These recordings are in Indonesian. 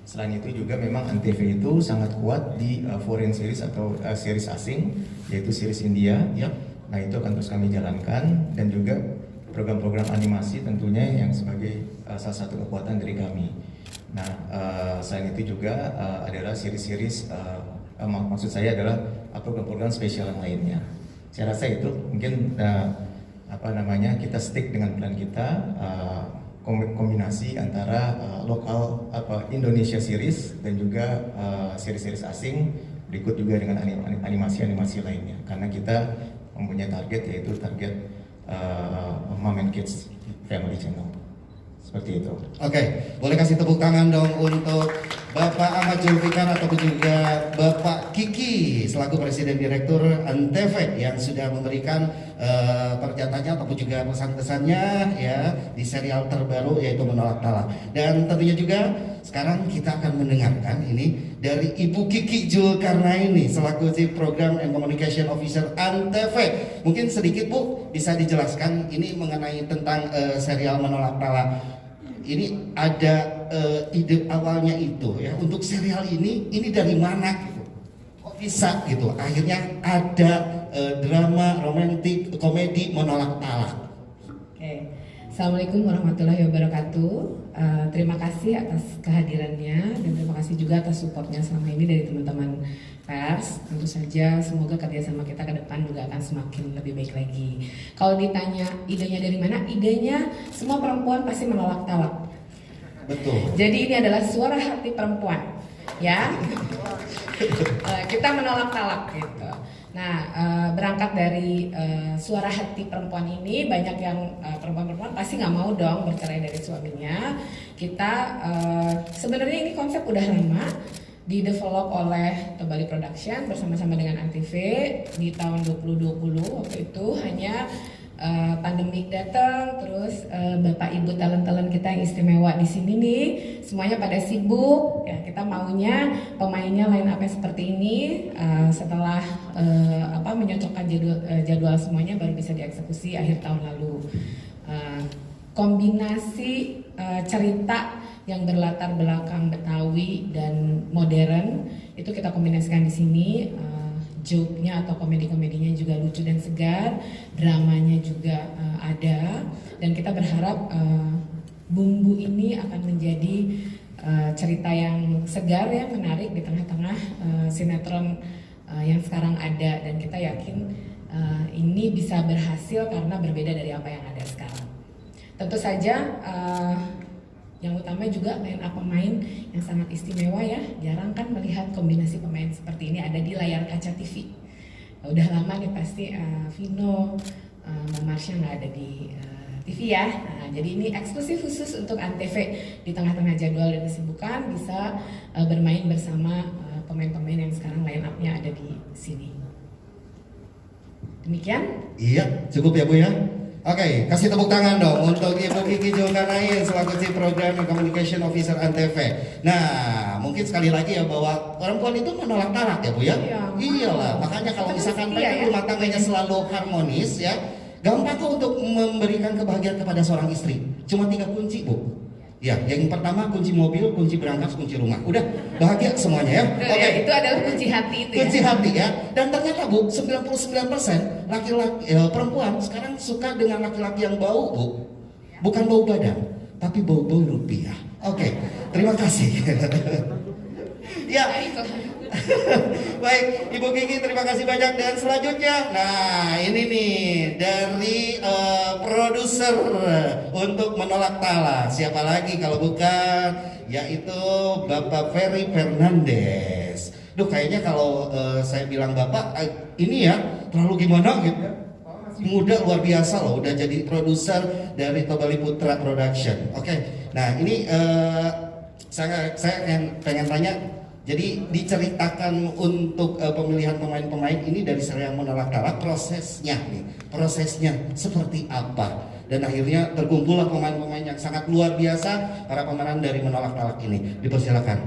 Selain itu juga memang Antv itu sangat kuat di foreign series atau series asing, yaitu series India. Yap. Nah itu akan terus kami jalankan, dan juga program-program animasi tentunya yang sebagai salah satu kekuatan dari kami. Nah selain itu juga adalah series-series, maksud saya adalah program-program spesial yang lainnya. Saya rasa itu mungkin kita stick dengan plan kita, kombinasi antara lokal Indonesia series dan juga series-series asing, berikut juga dengan animasi-animasi lainnya, karena kita mempunyai target, yaitu target Mom and Kids Family Channel. Seperti itu. Oke, boleh kasih tepuk tangan dong untuk Bapak Ahmad Zulfikar ataupun juga Bapak Kiki selaku Presiden Direktur Antv yang sudah memberikan pernyataannya ataupun juga pesan-pesannya ya di serial terbaru yaitu Menolak Talak. Dan tentunya juga sekarang kita akan mendengarkan ini dari Ibu Kiki Zulkarnaini selaku Chief Program and Communication Officer Antv. Mungkin sedikit Bu bisa dijelaskan ini mengenai tentang serial Menolak Talak. Ini ada ide awalnya itu ya untuk serial ini dari mana gitu? Kok bisa gitu? Akhirnya ada drama romantik komedi Menolak Talak. Oke. Assalamualaikum warahmatullahi wabarakatuh. Terima kasih atas kehadirannya dan terima kasih juga atas supportnya selama ini dari teman-teman pers. Tentu saja semoga kerjasama kita ke depan juga akan semakin lebih baik lagi. Kalau ditanya idenya dari mana, idenya semua perempuan pasti menolak talak. Betul. Jadi ini adalah suara hati perempuan, ya. Kita menolak talak gitu. Nah, berangkat dari suara hati perempuan ini, banyak yang perempuan-perempuan pasti nggak mau dong bercerai dari suaminya. Kita sebenarnya ini konsep udah lama didevelop oleh Tobali Production bersama-sama dengan Antv di tahun 2020. Waktu itu hanya pandemik datang, terus bapak ibu talent-talent kita yang istimewa di sini nih semuanya pada sibuk ya, kita maunya pemainnya line up seperti ini. Setelah menyocokkan jadwal semuanya baru bisa dieksekusi akhir tahun lalu. Kombinasi cerita yang berlatar belakang Betawi dan modern itu kita kombinasikan di sini. Joke-nya atau komedi-komedinya juga lucu dan segar, dramanya juga ada, dan kita berharap bumbu ini akan menjadi cerita yang segar ya, menarik di tengah-tengah sinetron yang sekarang ada, dan kita yakin ini bisa berhasil karena berbeda dari apa yang ada sekarang. Tentu saja yang utama juga line up pemain yang sangat istimewa ya. Jarang kan melihat kombinasi pemain seperti ini ada di layar kaca TV. Udah lama nih pasti Vino, Marsha nggak ada di TV ya. Nah, jadi ini eksklusif khusus untuk Antv di tengah-tengah jadwal dan kesibukan bisa bermain bersama pemain-pemain yang sekarang line up-nya ada di sini. Demikian. Iya, cukup ya Bu ya. Oke, kasih tepuk tangan dong untuk Ibu Kiki Zulkarnain selaku Chief Program and Communication Officer Antv. Nah, mungkin sekali lagi ya bahwa perempuan itu menolak talak ya Bu ya. Iya. Iyalah, makanya kalau misalkan ya. rumah tangganya selalu harmonis ya, gampang kok untuk memberikan kebahagiaan kepada seorang istri. Cuma 3 kunci Bu. Ya, yang pertama kunci mobil, kunci berangkas, kunci rumah. Udah bahagia semuanya ya. Oke. Itu adalah kunci hati itu Kunci ya. hati ya. Dan ternyata Bu, 99% laki-laki perempuan sekarang suka dengan laki-laki yang bau Bu. Bukan bau badan, tapi bau-bau rupiah. Oke, terima kasih. Ya. Baik, Ibu Kiki terima kasih banyak. Dan selanjutnya, nah ini nih dari produser untuk Menolak Talak. Siapa lagi kalau bukan yaitu Bapak Ferry Fernandez. Duh, kayaknya kalau saya bilang Bapak ini ya terlalu gimana gitu. Muda luar biasa loh, udah jadi produser dari Tobali Putra Production. Oke, nah ini saya pengen tanya. Jadi diceritakan untuk pemilihan pemain-pemain ini dari serial Menolak Talak, prosesnya seperti apa? Dan akhirnya terkumpullah pemain-pemain yang sangat luar biasa, para pemeran dari Menolak Talak ini. Dipersilakan.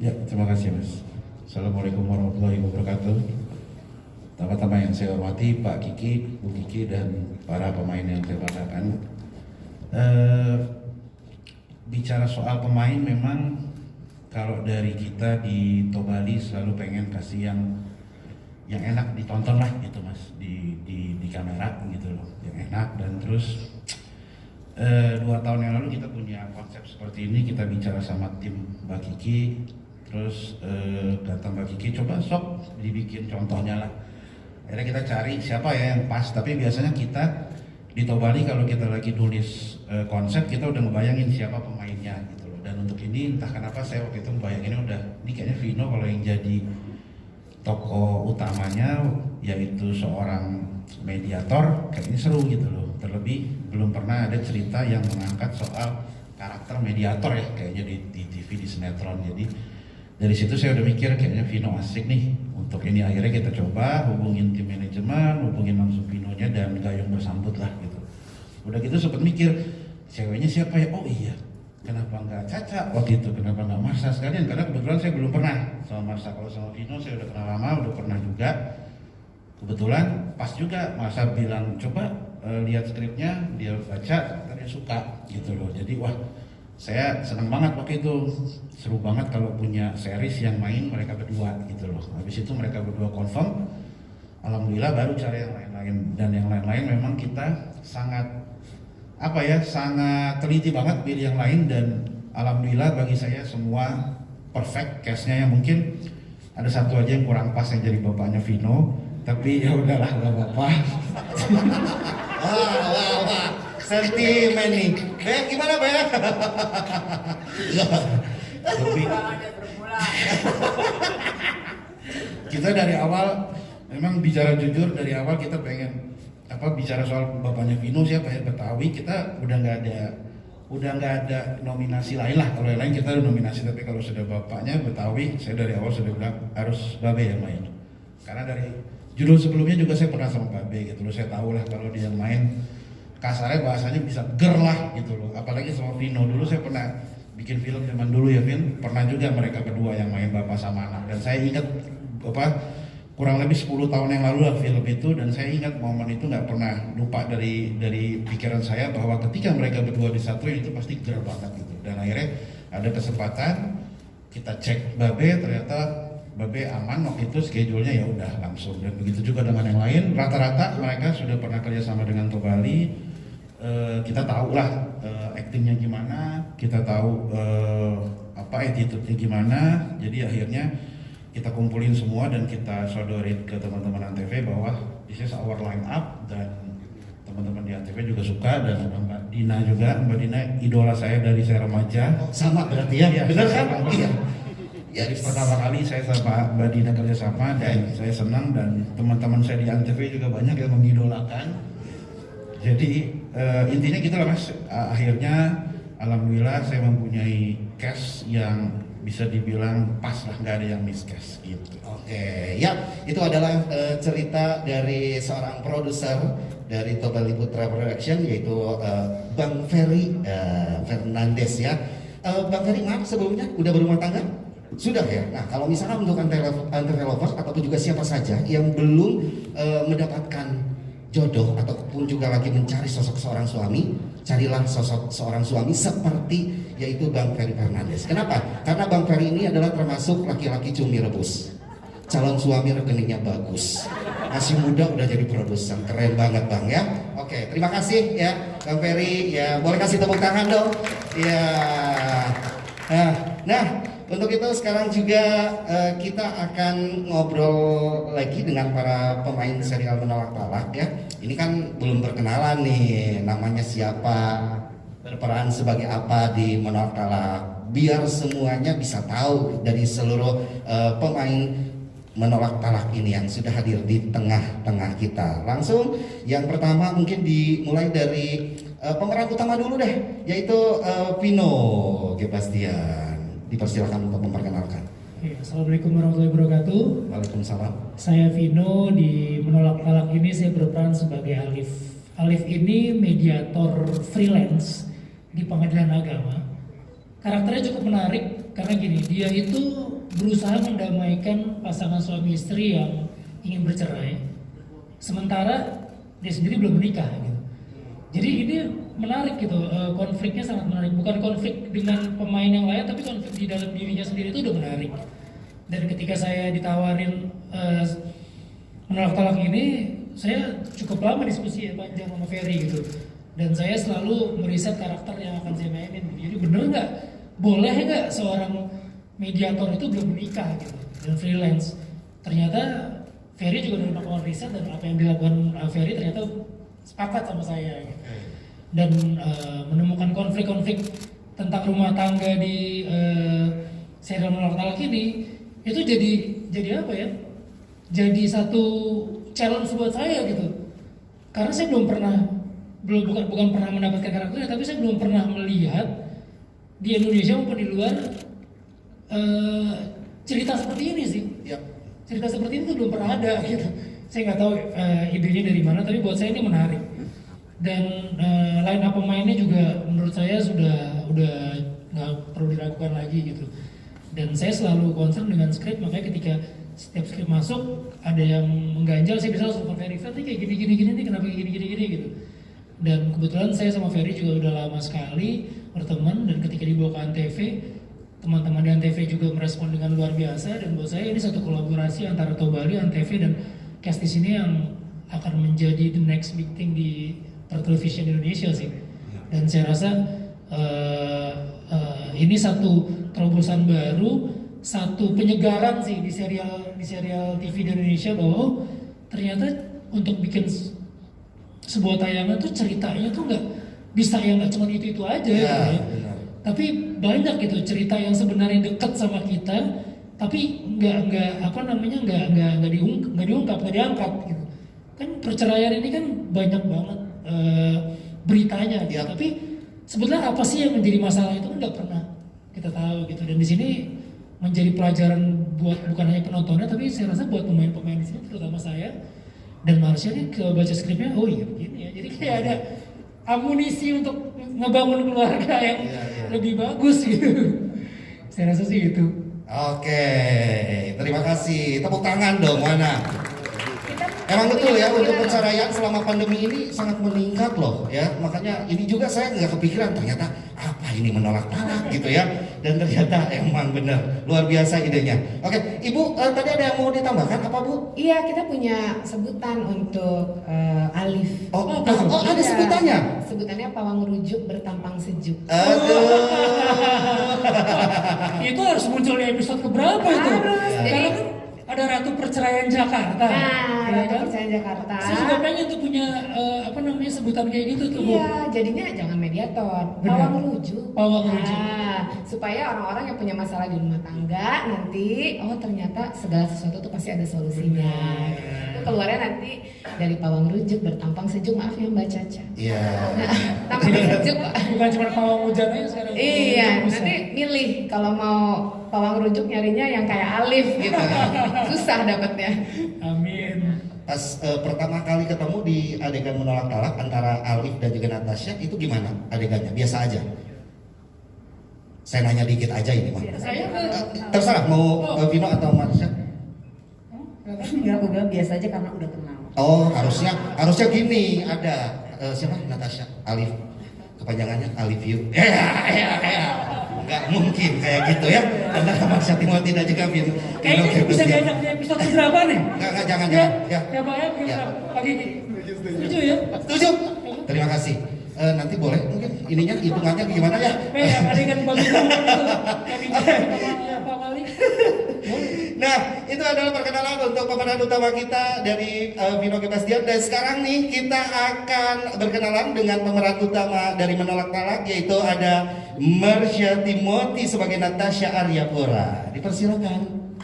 Ya, terima kasih Mas. Assalamualaikum warahmatullahi wabarakatuh. Pertama-tama yang saya hormati Pak Kiki, Bu Kiki, dan para pemain yang saya banggakan. Bicara soal pemain memang kalau dari kita di Tobali selalu pengen kasih yang enak ditonton lah gitu mas di kamera gitu loh, yang enak. Dan terus 2 tahun yang lalu kita punya konsep seperti ini, kita bicara sama tim Mbak Kiki, terus kata Mbak Kiki coba sok dibikin contohnya lah. Akhirnya kita cari siapa ya yang pas, tapi biasanya kita di Tobali kalau kita lagi nulis konsep kita udah ngebayangin siapa pemainnya gitu loh. Dan untuk ini entah kenapa saya waktu itu ngebayanginnya ini kayaknya Vino kalau yang jadi tokoh utamanya, yaitu seorang mediator, kayaknya seru gitu loh. Terlebih belum pernah ada cerita yang mengangkat soal karakter mediator ya kayaknya di TV, di sinetron. Jadi dari situ saya udah mikir kayaknya Vino asik nih untuk ini. Akhirnya kita coba hubungin tim manajemen, hubungin langsung Vinonya dan gayung bersambut lah gitu. Udah gitu sempet mikir ceweknya siapa ya, oh iya kenapa nggak Caca waktu itu, kenapa nggak Marsha sekalian, karena kebetulan saya belum pernah sama Marsha. Kalau sama Vino saya udah kenal lama, udah pernah juga. Kebetulan pas juga Marsha bilang coba lihat skripnya, dia baca, ternyata suka gitu loh. Jadi wah saya senang banget waktu itu, seru banget kalau punya series yang main mereka berdua gitu loh. Habis itu mereka berdua confirm, alhamdulillah baru cari yang lain-lain. Dan yang lain-lain memang kita sangat sangat teliti banget pilih yang lain, dan alhamdulillah bagi saya semua perfect cast-nya. Yang mungkin ada satu aja yang kurang pas yang jadi bapaknya Vino, tapi ya udahlah nggak apa-apa. Wah, sentimen nih. Gimana Be? Tapi kita dari awal memang bicara jujur, dari awal kita pengen bicara soal bapaknya Vino siapa ya, Betawi. Kita udah nggak ada nominasi lain lah. Kalau yang lain kita ada nominasi, tapi kalau sudah bapaknya Betawi, saya dari awal sudah bilang harus Babe yang main. Karena dari judul sebelumnya juga saya pernah sama Babe gitu loh, saya tahu lah kalau dia main kasarnya bahasanya bisa ger lah gitu loh. Apalagi sama Vino, dulu saya pernah bikin film zaman dulu ya Vin, pernah juga mereka berdua yang main bapak sama anak. Dan saya ingat kurang lebih 10 tahun yang lalu lah film itu, dan saya ingat momen itu nggak pernah lupa dari pikiran saya bahwa ketika mereka berdua disatuin itu pasti ger banget gitu. Dan akhirnya ada kesempatan kita cek Babe, ternyata Babe aman waktu itu, schedule-nya ya udah langsung. Dan begitu juga dengan yang lain, rata-rata mereka sudah pernah kerjasama dengan Tobali. Kita tahu lah actingnya gimana, kita tahu attitude-nya gimana. Jadi akhirnya kita kumpulin semua dan kita sodorin ke teman-teman Antv bahwa this is our line up, dan teman-teman di Antv juga suka. Dan Mbak Dina juga, Mbak Dina idola saya dari saya remaja. Sama berarti ya? Benar kan? Iya. Jadi pertama kali saya sama Mbak Dina kerjasama dan saya senang, dan teman-teman saya di Antv juga banyak yang mengidolakan. Jadi intinya gitu lah mas, akhirnya alhamdulillah saya mempunyai cast yang bisa dibilang pas lah, nggak ada yang miscast gitu. Oke, ya itu adalah cerita dari seorang produser dari Tobali Putra Production, yaitu Bang Ferry Fernandes ya. Bang Ferry, maaf sebelumnya udah berumah tangga? Sudah ya. Nah kalau misalkan untuk Antv lovers ataupun juga siapa saja yang belum mendapatkan jodoh ataupun juga lagi mencari sosok seorang suami, carilah sosok seorang suami seperti yaitu Bang Ferry Fernandes. Kenapa? Karena Bang Ferry ini adalah termasuk laki-laki cumi rebus. Calon suami rekeningnya bagus. Masih muda udah jadi produser. Keren banget Bang ya. Oke, terima kasih ya Bang Ferry. Ya, boleh kasih tepuk tangan dong. Ya. Nah, untuk itu sekarang juga kita akan ngobrol lagi dengan para pemain serial Menolak Talak ya. Ini kan belum berkenalan nih, namanya siapa, berperan sebagai apa di Menolak Talak. Biar semuanya bisa tahu dari seluruh pemain Menolak Talak ini yang sudah hadir di tengah-tengah kita. Langsung yang pertama mungkin dimulai dari pemeran utama dulu deh, yaitu Vino Gebastian. Dipersilakan untuk memperkenalkan. Assalamualaikum warahmatullahi wabarakatuh. Waalaikumsalam. Saya Vino, di Menolak Talak ini saya berperan sebagai Alif. Alif ini mediator freelance di Pengadilan Agama. Karakternya cukup menarik karena gini, dia itu berusaha mendamaikan pasangan suami istri yang ingin bercerai, sementara dia sendiri belum menikah gitu. Jadi ini menarik gitu, konfliknya sangat menarik. Bukan konflik dengan pemain yang lain, tapi konflik di dalam dirinya sendiri itu udah menarik. Dan ketika saya ditawarin menolak talak ini, saya cukup lama diskusi panjang sama Ferry gitu. Dan saya selalu meriset karakter yang akan saya mainin. Jadi bener nggak, boleh nggak seorang mediator itu belum menikah gitu dan freelance? Ternyata Ferry juga udah melakukan riset dan apa yang dilakukan Ferry ternyata sepakat sama saya gitu. Dan menemukan konflik-konflik tentang rumah tangga di serial menolak talak ini itu jadi apa ya? Jadi satu challenge buat saya gitu. Karena saya bukan pernah mendapatkan karakternya, tapi saya belum pernah melihat di Indonesia maupun di luar cerita seperti ini sih. Ya. Cerita seperti ini tuh belum pernah ada gitu. Saya nggak tahu idenya dari mana, tapi buat saya ini menarik. Dan line up pemainnya juga menurut saya sudah nggak perlu diragukan lagi gitu. Dan saya selalu concern dengan skrip, makanya ketika setiap skrip masuk ada yang mengganjal, saya bisa langsung Ferry kayak gini nih, kenapa gini gitu. Dan kebetulan saya sama Ferry juga udah lama sekali berteman, dan ketika dibawa ke Antv, teman-teman di Antv juga merespon dengan luar biasa. Dan buat saya ini satu kolaborasi antara Tobali, Antv, dan cast di sini yang akan menjadi the next big thing di pertelevisian Indonesia sih. Dan saya rasa ini satu terobosan baru, satu penyegaran sih di serial TV di Indonesia, bahwa ternyata untuk bikin sebuah tayangan tuh ceritanya tuh nggak bisa yang nggak cuma itu aja Ya, gitu ya. Tapi banyak gitu cerita yang sebenarnya dekat sama kita, tapi nggak diungkap, nggak diangkat gitu. Kan perceraian ini kan banyak banget beritanya gitu. Ya. Tapi sebetulnya apa sih yang menjadi masalah itu kan nggak pernah kita tahu gitu. Dan di sini menjadi pelajaran buat bukan hanya penontonnya, tapi saya rasa buat pemain-pemain di sini, terutama saya dan Marsha nih, ke baca skripnya, oh iya begini ya. Jadi kayak ada amunisi untuk ngebangun keluarga yang lebih bagus gitu. Saya rasa sih itu. Oke, terima kasih. Tepuk tangan dong, mana? Emang betul ya, untuk perceraian selama pandemi ini sangat meningkat loh ya. Makanya ini juga saya nggak kepikiran, ternyata apa ini menolak talak gitu ya. Dan ternyata emang bener, luar biasa idenya. Oke, Ibu tadi ada yang mau ditambahkan apa Bu? Iya, kita punya sebutan untuk Alif. Oh, ada sebutannya? Sebutannya pawang rujuk bertampang sejuk. Aduh. Itu harus muncul di episode keberapa itu? Harus. Karena kan ada Ratu Perceraian Jakarta. Nah, ya Ratu kan? Perceraian Jakarta. Saya juga pengen tuh punya sebutan kayak gitu tuh. Bu. Iya, jadinya jangan mediator, Benar. pawang rujuk. Pawang rujuk. Supaya orang-orang yang punya masalah di rumah tangga nanti, oh ternyata segala sesuatu tuh pasti ada solusinya. Itu keluarnya nanti dari pawang rujuk bertampang sejuk, maaf ya Mbak Caca. Iya. Tampang sejuk Pak. Bukan cuma pawang hujan aja sekarang. Iya, Bisa. nanti milih kalau mau pawang rujuk nyarinya yang kayak Alif gitu. Susah dapatnya. Amin. Pas pertama kali ketemu di adegan menolak talak antara Alif dan juga Natasha, itu gimana adegannya? Biasa aja? Saya nanya dikit aja ini mah. Saya Terserah mau Vino atau Marsha. Enggak, aku bilang biasa aja karena udah kenal. Oh, harusnya gini, ada siapa? Natasha, Alif. Kepanjangannya Alif you. Nggak mungkin kayak gitu ya. Anda sama Marsha Timothy dan juga Vino. kayaknya bisa diajak di episode berapa nih? Enggak, jangan. Ya, Ya. ya Pak ya, Ya. pagi ini. Setuju ya? Setuju? Terima kasih. Nanti boleh mungkin ininya hitungannya gimana ya? Adegan bagus banget itu. Kayak Pak Malik. Nah, itu adalah perkenalan untuk pemeran utama kita dari Vino Gebastian. Dan sekarang nih kita akan berkenalan dengan pemeran utama dari Menolak Talak, yaitu ada Marsha Timothy sebagai Natasha Aryapura. Dipersilakan.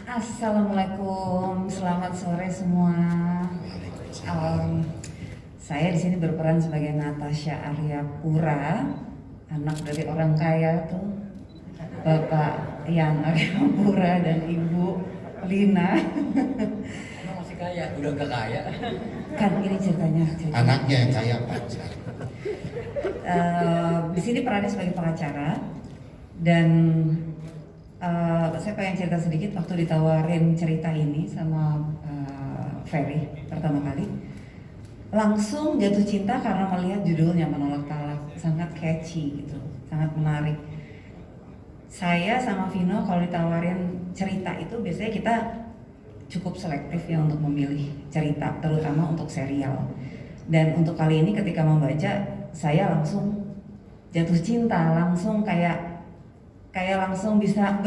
Assalamualaikum, selamat sore semua. Saya di sini berperan sebagai Natasha Aryapura, anak dari orang kaya tuh, Bapak Yang Aryapura dan Ibu Lina. Masih kaya, udah gak kaya. Kan ini ceritanya. Anaknya yang kaya Pak. Di sini perannya sebagai pengacara dan saya pengen cerita sedikit waktu ditawarin cerita ini sama Ferry pertama kali. Langsung jatuh cinta karena melihat judulnya Menolak Talak. sangat catchy gitu, sangat menarik. Saya sama Vino kalau ditawarin cerita itu biasanya kita cukup selektif ya untuk memilih cerita, terutama untuk serial. Dan untuk kali ini ketika membaca, saya langsung jatuh cinta, langsung kayak langsung bisa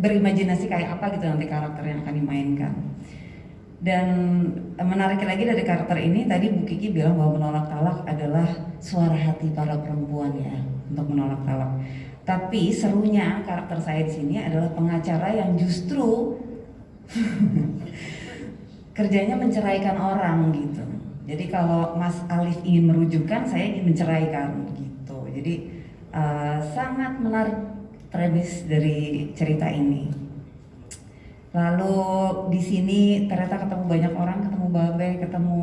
berimajinasi kayak apa gitu nanti karakter yang akan dimainkan. Dan menarik lagi dari karakter ini, tadi Bu Kiki bilang bahwa menolak talak adalah suara hati para perempuan ya untuk menolak talak. Tapi serunya karakter saya di sini adalah pengacara yang justru kerjanya menceraikan orang gitu. Jadi kalau Mas Alif ingin merujukan, saya ingin menceraikan gitu. Jadi sangat menarik premis dari cerita ini. Lalu di sini ternyata ketemu banyak orang, ketemu Babe, ketemu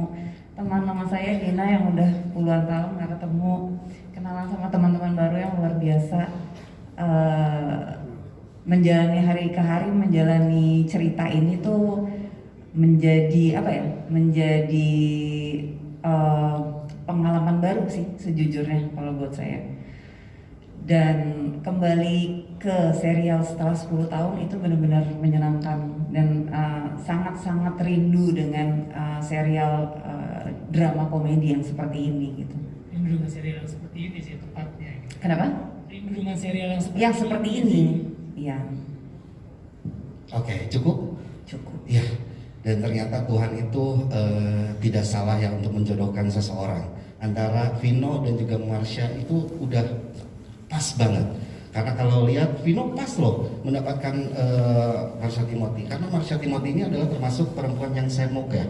teman-teman saya Dina yang udah puluhan tahun nggak ketemu, kenalan sama teman-teman baru yang luar biasa. Menjalani hari ke hari, menjalani cerita ini tuh menjadi apa ya? Menjadi pengalaman baru sih sejujurnya kalau buat saya. Dan kembali ke serial setelah 10 tahun itu benar-benar menyenangkan dan sangat-sangat rindu dengan serial drama komedi yang seperti ini gitu. Rindu dengan serial yang seperti ini sih tepatnya. Gitu. Kenapa? Rindu dengan serial yang seperti ini. Iya. Oke, cukup? Cukup. Iya. Dan ternyata Tuhan itu tidak salah ya untuk menjodohkan seseorang. Antara Vino dan juga Marsha itu udah pas banget. Karena kalau lihat Vino pas loh mendapatkan Marsha Timothy. Karena Marsha Timothy ini adalah termasuk perempuan yang semok ya.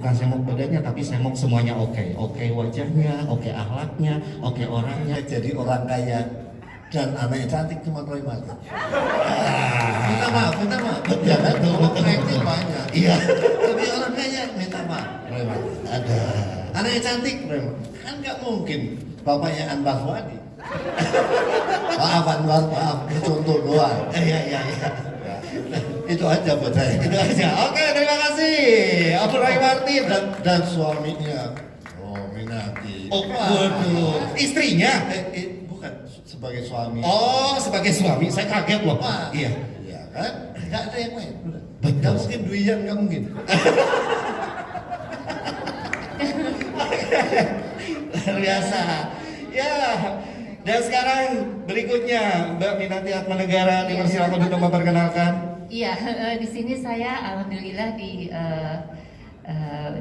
Bukan semok badannya tapi semok semuanya oke. Oke wajahnya, oke akhlaknya, oke orangnya. Jadi orang kaya dan anaknya cantik cuma Roy Martin. Minta maaf. Ya kan, dulu acting banyak. Iya. Tapi orang kaya minta maaf, Roy Martin. Ada. Anaknya cantik, Roy Martin. Kan nggak mungkin bapaknya Anwar Fuadi. Maaf Anwar, maaf. Itu contoh doang. Iya. Itu aja buat saya. Itu aja. Oke, terima kasih. Roy Martin Dan suaminya, oh Minati. Oh, waduh. Istrinya? Bukan sebagai suami. Oh, sebagai suami. Saya kaget loh. Wah, Iya. iya kan? Nggak ada yang lain. Betul. Nggak mungkin Duian, nggak mungkin. Luar biasa. Ya. Dan sekarang berikutnya Mbak Minati Atmanegara dipersilakan untuk memperkenalkan. Iya, di sini saya alhamdulillah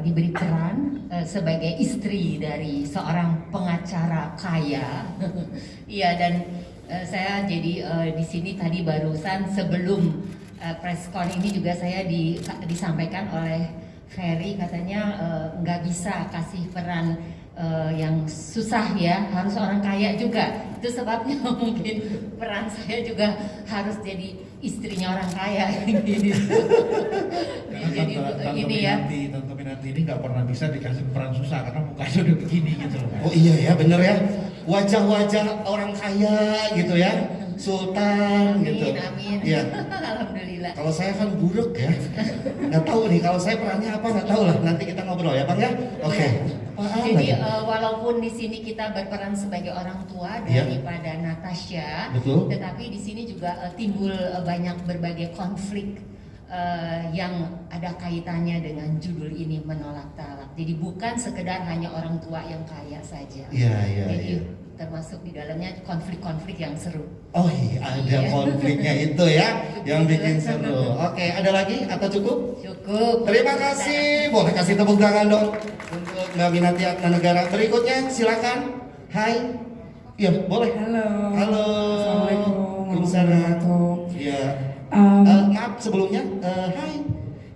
diberi peran sebagai istri dari seorang pengacara kaya. Iya, dan saya jadi di sini tadi barusan sebelum preskon ini juga saya disampaikan oleh Ferry, katanya nggak bisa kasih peran yang susah ya, harus orang kaya juga. Itu sebabnya mungkin peran saya juga harus jadi istrinya orang kaya gitu. Jadi ini ya. Tante Minati ini nggak pernah bisa dikasih peran susah karena mukanya udah begini gitu loh. Oh iya ya, bener ya. Wajah-wajah orang kaya gitu ya. Sultan Amin, gitu. amin. Iya. Alhamdulillah. Kalau saya kan buruk ya. Nggak tahu nih kalau saya perannya apa, nggak tahu lah. Nanti kita ngobrol ya, Bang ya. Oke. Jadi walaupun di sini kita berperan sebagai orang tua daripada Natasha, Betul. tetapi di sini juga timbul banyak berbagai konflik yang ada kaitannya dengan judul ini, menolak talak. Jadi bukan sekedar hanya orang tua yang kaya saja. Iya. Jadi termasuk di dalamnya konflik-konflik yang seru. Oh iya, ada konfliknya itu ya, yang bikin seru. Oke, ada lagi atau cukup? Cukup. Terima kasih. Boleh kasih tepuk tangan dong untuk Mbak Minati Atmanegara. Berikutnya silakan. Hai. Iya, boleh. Halo. Halo. Assalamualaikum Waalaikumsalam. warahmatullahi wabarakatuh. Iya. Maaf sebelumnya. Hai.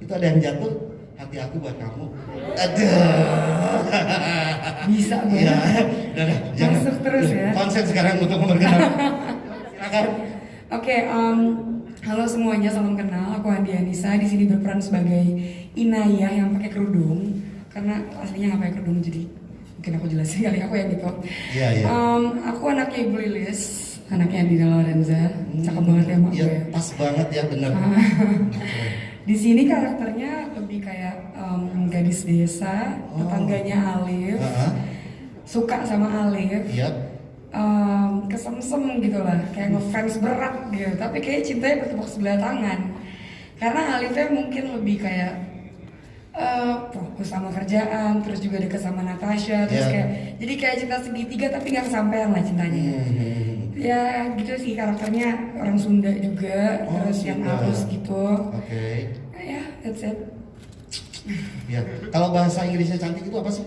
Itu ada yang jatuh. Hati aku buat kamu. Aduh. Bisa Iya. banget. Jangan. Masuk terus ya. Konsep sekarang untuk memperkenalkan. Silakan. Oke, halo semuanya, salam kenal. Aku Andi Anissa, di sini berperan sebagai Inayah yang pakai kerudung. Karena aslinya nggak pakai kerudung, jadi mungkin aku jelasin kali aku yang gitu. Iya. Aku anaknya Ibu Lilis, anaknya Dina Lorenza. Cakep banget ya mak Iya, gue. pas banget ya, bener. Di sini karakternya lebih kayak gadis desa, tetangganya Alif. suka sama Alif. Iya. Kesemsem gitu lah, kayak ngefans berat gitu. Tapi kayak cintanya bertepuk sebelah tangan. Karena Alifnya mungkin lebih kayak fokus sama kerjaan, terus juga deket sama Natasha, terus kayak jadi kayak cinta segitiga tapi nggak kesampaian lah cintanya. Ya gitu sih, karakternya orang Sunda juga, terus yang halus gitu. Oke. Ya, that's it. Ya, kalau bahasa Inggrisnya cantik itu apa sih?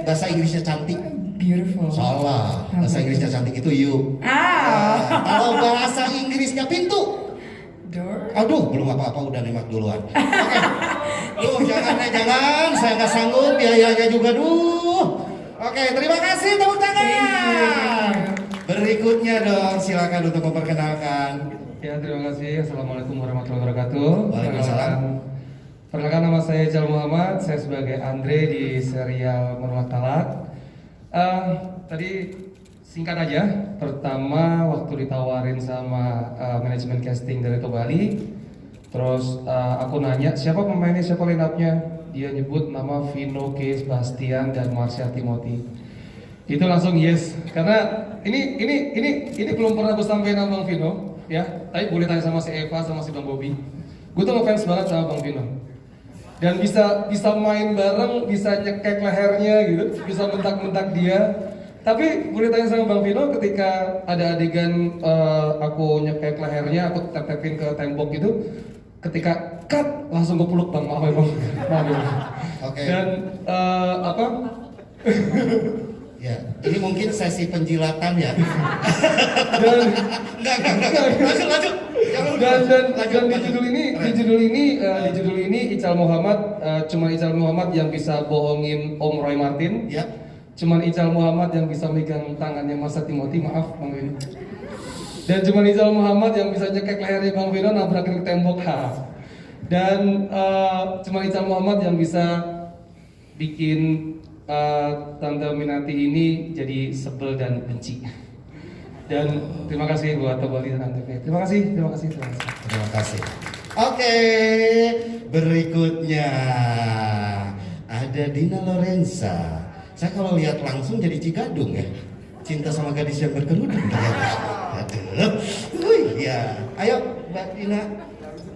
Bahasa Inggrisnya cantik. Beautiful. Salah. Bahasa Inggrisnya cantik itu you. Kalau bahasa Inggrisnya pintu. Door. Aduh, belum apa-apa udah nembak duluan. Oke. Duh, jangan, saya nggak sanggup, biayanya juga Oke, terima kasih, tepuk tangan. Berikutnya dong, silakan untuk memperkenalkan. Ya, terima kasih. Assalamualaikum warahmatullahi wabarakatuh. Waalaikumsalam. Perkenalkan, nama saya Ical Muhammad. Saya sebagai Andre di serial Menolak Talak. Tadi singkat aja. Pertama, waktu ditawarin sama manajemen casting dari Tobali, terus aku nanya siapa pemainnya, siapa line up-nya. Dia nyebut nama Vino K. Sebastian dan Marsha Timothy. Itu langsung yes, karena ini belum pernah aku sampaikan sama Bang Vino, ya. Tapi boleh tanya sama si Eva, sama si Bang Bobby. Gue tuh ngefans banget sama Bang Vino. Dan bisa main bareng, bisa nyekek lehernya gitu, bisa mentak-mentak dia. Tapi boleh tanya sama Bang Vino, ketika ada adegan aku nyekek lehernya, aku tep-tepin ke tembok gitu, ketika cut langsung gue peluk Bang, maaf ya Bang. Oke. Dan apa? Ya, ini mungkin sesi penjilatan ya. Dan enggak. Lanjut. Dan di judul ini Ical Muhammad, cuma Ical Muhammad yang bisa bohongin Om Roy Martin. Ya. Cuman Ical Muhammad yang bisa megang tangannya Marsha Timothy, maaf Bang Vino. Dan cuman Ical Muhammad yang bisa nyekek lehernya Bang Vino nabrakin ke tembok. Dan cuman Ical Muhammad yang bisa bikin Tante Minati ini jadi sebel dan benci. Dan terima kasih buat Tobali dan Antv. Terima kasih. Terima kasih. Oke, berikutnya ada Dina Lorenza. Saya kalau lihat langsung jadi Cigadung ya. Cinta sama gadis yang berkerudung ternyata. Aduh. Ya. Ayo Mbak Dina.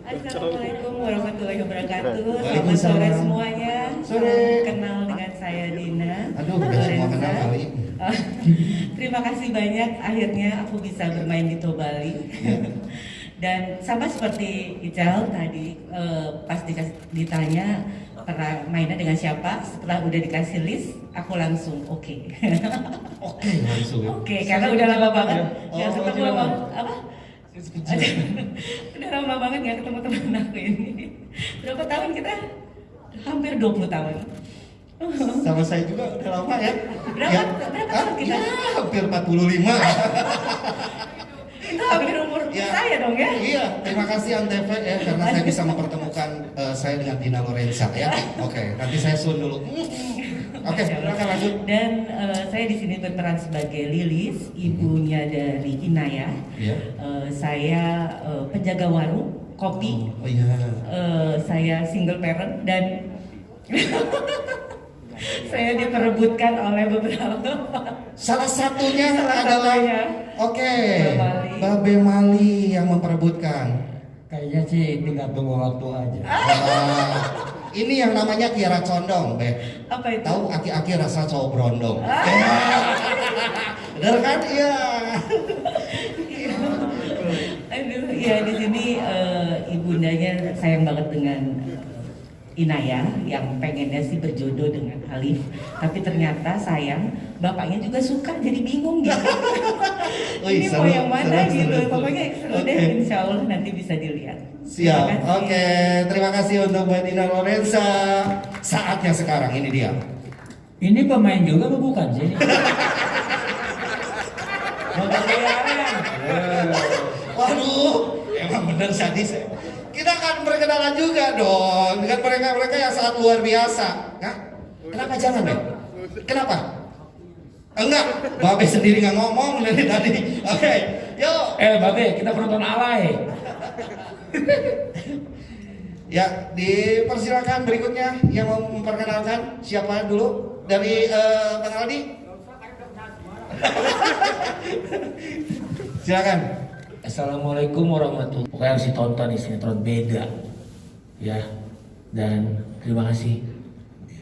Assalamualaikum warahmatullahi wabarakatuh. Selamat Waalaikumsalam. sore semuanya. Sore. Kenal dengan saya Dina. Aduh, udah semua kenal kali. Terima kasih banyak. Akhirnya aku bisa bermain di Tobali. Dan sama seperti Ical tadi, pas ditanya pernah mainnya dengan siapa, setelah udah dikasih list, aku langsung oke. Oke, langsung. Oke, karena udah lama banget. Ya, ketemu apa? Udah lama banget nggak ketemu teman aku ini. Berapa tahun kita? Hampir 20 tahun. Sama saya juga udah lama ya. Berapa tahun kita? Ya, hampir 45. Itu hampir umur saya dong ya. Iya, terima kasih Antv ya karena saya bisa mempertemukan saya dengan Dina Lorenza ya. Oke, nanti saya sun dulu. Oke, silakan lanjut. Dan saya di sini berperan sebagai Lilis, ibunya dari Inaya. Iya. Saya penjaga warung kopi. Oh iya. Saya single parent dan saya diperebutkan oleh beberapa. Salah satunya adalah oke, Babe Mali yang memperebutkan. Kayaknya sih tinggal tunggu waktu aja. Ini yang namanya Kiara Condong, Be. Apa itu? Tahu aki-aki rasa cowok brondong. Bener kan? Iya. Aduh, ya di sini ibundanya sayang banget dengan Inaya yang pengennya sih berjodoh dengan Alif, tapi ternyata sayang bapaknya juga suka, jadi bingung gitu. Ini mau yang mana gitu, pokoknya seru deh, insya Allah nanti bisa dilihat. Siap, oke. Terima kasih untuk Mbak Dina Lorenza. Saatnya sekarang, ini dia. Ini pemain juga apa bukan sih? Waduh, emang bener sadis ya. Kita akan perkenalan juga dong dengan mereka-mereka yang sangat luar biasa. Hah? Kenapa jangan, Be? Kenapa? Enggak, Babe sendiri nggak ngomong dari tadi. Oke, yuk. Babe, kita penonton alay. Ya, dipersilakan berikutnya yang mau perkenalkan siapa dulu dari Bang Aldi. Silakan. Assalamualaikum warahmatullahi wabarakatuh. Pokoknya harus ditonton nih sinetron beda. Ya. Dan terima kasih.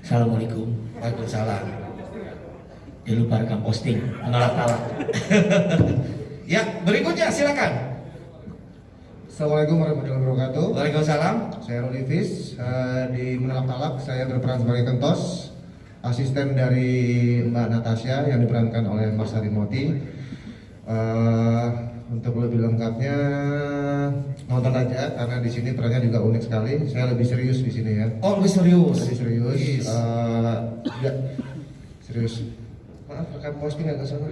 Assalamualaikum. Waalaikumsalam. Jangan lupa rekam posting menolak talak. Ya, berikutnya silakan. Assalamualaikum warahmatullahi wabarakatuh. Waalaikumsalam. Saya Ruli Fis. Di Menolak Talak saya berperan sebagai Kentos, asisten dari Mbak Natasha yang diperankan oleh Mas Harimoti. Untuk lebih lengkapnya nonton aja karena di sini perannya juga unik sekali. Saya lebih serius di sini ya. Oh, lebih serius. Lebih serius. Yes. Ya, serius. Maaf, rekam posting agak sama.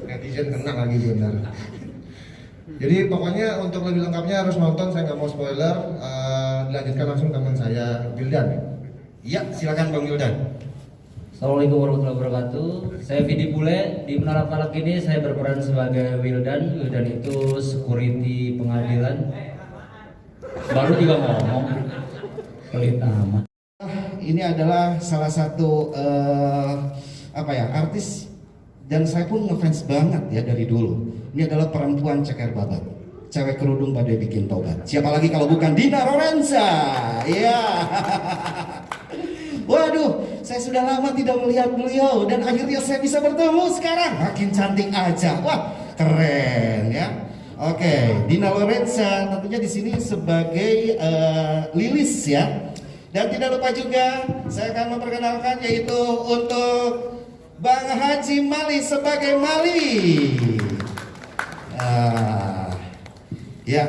Netizen kena lagi benar. Jadi pokoknya untuk lebih lengkapnya harus nonton. Saya nggak mau spoiler. Dilanjutkan langsung teman saya Wildan. Iya, silakan Bang Wildan. Assalamualaikum warahmatullahi wabarakatuh. Saya Vidi Bule. Di Menolak Talak ini saya berperan sebagai Wildan. Wildan itu security pengadilan. Baru juga ngomong. Pelit amat. Ini adalah salah satu artis dan saya pun ngefans banget ya dari dulu. Ini adalah perempuan ceker babat, cewek kerudung badai bikin tobat. Siapa lagi kalau bukan Dina Lorenza? Ya. Waduh, saya sudah lama tidak melihat beliau dan akhirnya saya bisa bertemu sekarang. Makin cantik aja. Wah, keren ya. Oke, Dina Lorenza tentunya di sini sebagai Lilis ya. Dan tidak lupa juga saya akan memperkenalkan yaitu untuk Bang Haji Mali sebagai Mali. Ya,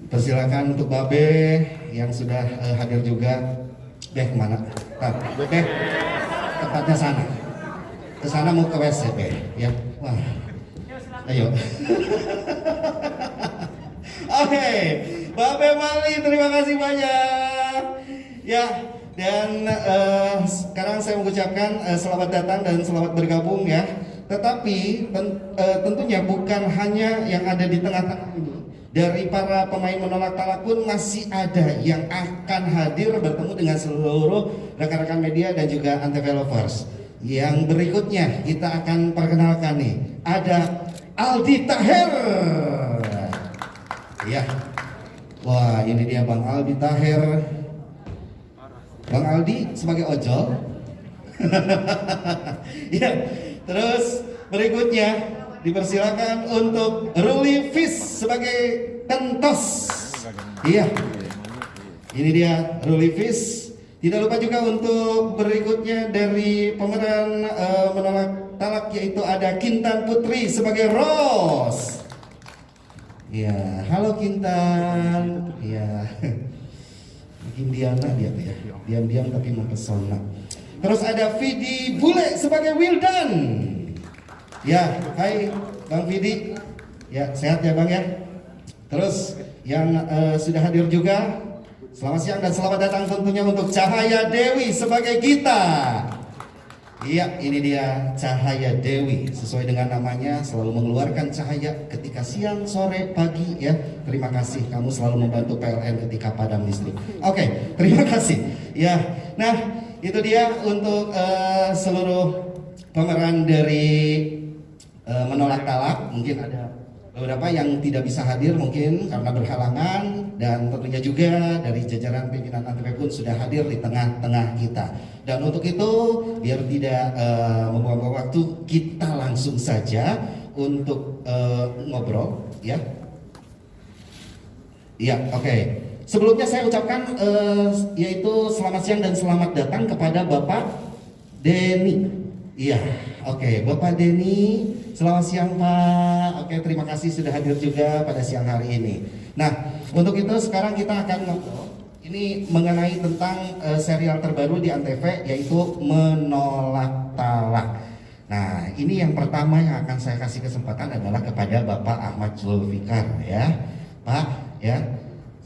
persilakan untuk Babe yang sudah hadir juga. Beh kemana? Beh, tempatnya sana. Ke sana mau ke WC Beh. Ya, wah. Ayo. Oke, Babe Mali, terima kasih banyak. Ya, dan sekarang saya mengucapkan selamat datang dan selamat bergabung ya. Tetapi tentunya bukan hanya yang ada di tengah-tengah ini. Dari para pemain Menolak Talak pun masih ada yang akan hadir bertemu dengan seluruh rekan-rekan media dan juga Antv Lovers. Yang berikutnya kita akan perkenalkan nih, ada Aldi Taher. Ya, wah ini dia Bang Aldi Taher. Bang Aldi sebagai ojol. Ya, terus berikutnya dipersilakan untuk Ruli Fis sebagai Kentos. Iya, ini dia Ruli Fis. Tidak lupa juga untuk berikutnya dari pemeran Menolak Talak yaitu ada Kintan Putri sebagai Rose. Iya, halo Kintan. Iya, bikin Diana dia tuh ya, diam-diam tapi mempesona. Terus ada Vidi Bule sebagai Wildan. Ya, hai Bang Vidi. Ya, sehat ya Bang ya. Terus yang sudah hadir juga, selamat siang dan selamat datang tentunya untuk Cahaya Dewi sebagai Gita. Iya, ini dia Cahaya Dewi. Sesuai dengan namanya, selalu mengeluarkan cahaya ketika siang, sore, pagi ya. Terima kasih, kamu selalu membantu PLN ketika padam listrik. Oke, terima kasih. Ya, nah itu dia untuk seluruh pemeran dari Menolak Talak. Mungkin ada beberapa yang tidak bisa hadir mungkin karena berhalangan, dan tentunya juga dari jajaran pimpinan Antv pun sudah hadir di tengah-tengah kita. Dan untuk itu biar tidak membuang waktu, kita langsung saja untuk ngobrol ya. Iya, oke. Sebelumnya saya ucapkan yaitu selamat siang dan selamat datang kepada Bapak Denny. Iya, oke, Bapak Denny, selamat siang Pak. Oke, terima kasih sudah hadir juga pada siang hari ini. Nah, untuk itu sekarang kita akan ngobrol. Ini mengenai tentang serial terbaru di Antv yaitu Menolak Talak. Nah, ini yang pertama yang akan saya kasih kesempatan adalah kepada Bapak Ahmad Zulfikar ya. Pak, ya,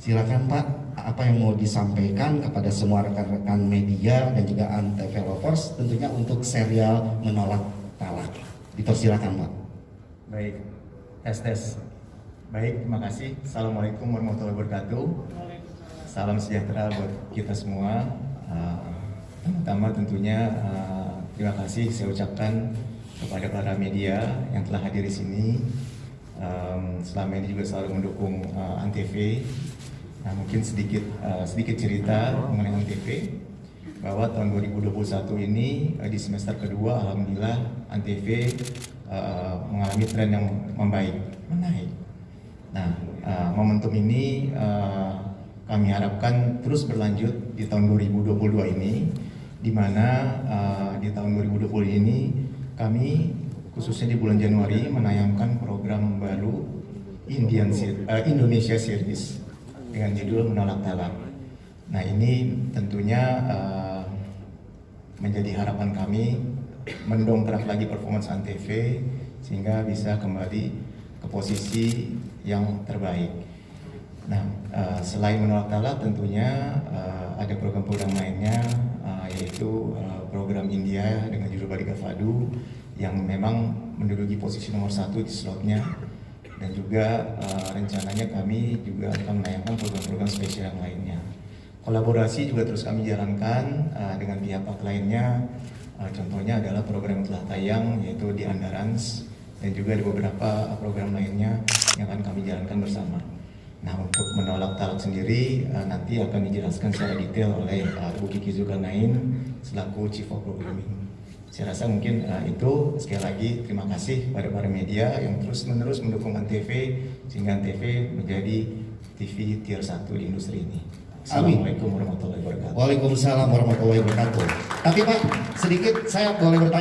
silakan Pak. Apa yang mau disampaikan kepada semua rekan-rekan media dan juga Antv Lovers tentunya untuk serial Menolak Talak. Dipersilakan Pak. Baik, tes. Baik, terima kasih. Assalamualaikum warahmatullahi wabarakatuh. Salam sejahtera buat kita semua. Pertama tentunya terima kasih saya ucapkan kepada para media yang telah hadir di sini. Selama ini juga selalu mendukung Antv. Nah, mungkin sedikit cerita mengenai Antv, bahwa tahun 2021 ini di semester kedua alhamdulillah Antv mengalami tren yang menaik. Nah, momentum ini kami harapkan terus berlanjut di tahun 2022 ini, di mana di tahun 2020 ini kami khususnya di bulan Januari menayangkan program baru Indonesia Series dengan judul Menolak Talak. Nah, ini tentunya menjadi harapan kami mendongkrak lagi performance Antv sehingga bisa kembali ke posisi yang terbaik. Nah, selain Menolak Talak tentunya ada program-program lainnya, yaitu program India dengan judul Balika Fadu yang memang menduduki posisi nomor 1 di slotnya, dan juga rencananya kami juga akan menayangkan program-program spesial yang lainnya. Kolaborasi juga terus kami jalankan dengan pihak lainnya, contohnya adalah program yang telah tayang yaitu di Andarans, dan juga ada beberapa program lainnya yang akan kami jalankan bersama. Nah, untuk Menolak Talak sendiri nanti akan dijelaskan secara detail oleh Bu Kiki Zulkarnain selaku Chief of Programming. Saya rasa mungkin itu. Sekali lagi terima kasih pada para media yang terus-menerus mendukung Antv sehingga Antv menjadi TV tier 1 di industri ini. Assalamualaikum warahmatullahi wabarakatuh. Waalaikumsalam warahmatullahi wabarakatuh. Tapi Pak, sedikit saya boleh bertanya.